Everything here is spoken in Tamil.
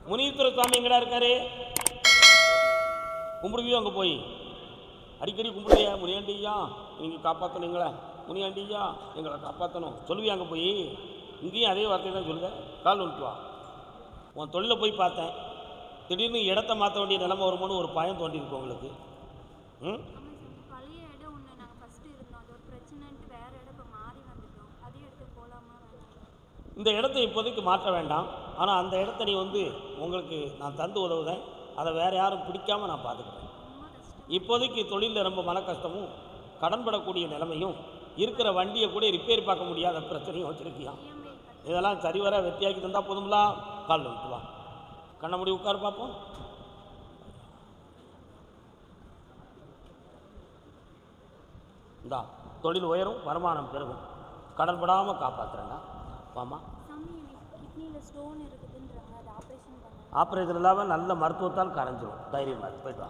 முனீஸ்வர சுவாமி எங்கடா இருக்காரு? கும்பிடுவியோ அங்கே போய் அடிக்கடி கும்பிடுவியா? முனியாண்டியா நீங்கள் காப்பாற்றணும் எங்களை, முனியாண்டியா எங்களை காப்பாற்றணும் சொல்லுவியா? அங்கே போய் இங்கேயும் அதே வார்த்தை தான் சொல்லுங்க. கால் வந்துட்டு வா. உன் தொழிலை போய் பார்த்தேன், திடீர்னு இடத்த மாற்ற வேண்டிய நிலைமை வருமானு ஒரு பயம் தோண்டிருக்கு உங்களுக்கு. ம் இந்த இடத்த இப்போதைக்கு மாற்ற வேண்டாம். ஆனால் அந்த இடத்த நீ உங்களுக்கு நான் தந்து உதவுதேன், அதை வேறு யாரும் பிடிக்காமல் நான் பார்த்துக்கிறேன். இப்போதைக்கு தொழிலில் ரொம்ப மன கஷ்டமும் கடன்படக்கூடிய நிலைமையும் இருக்கிற வண்டியை கூட ரிப்பேர் பார்க்க முடியாத பிரச்சனையும் வச்சுருக்கியா? இதெல்லாம் சரிவர வெற்றியாக்கி தந்தால் போதுங்களா? கால் வந்துட்டு வா, கண்ண முடி உட்கார பார்ப்போம். இந்தா தொழில் உயரும், வருமானம் பெருகும், கடன்படாமல் காப்பாற்றுறேன்டா. வாமா. ஆப்ரேஷன் இல்லாமல் நல்ல மருத்துவத்தால் கரைஞ்சிரும். தைரியமாக போயிட்டு வா.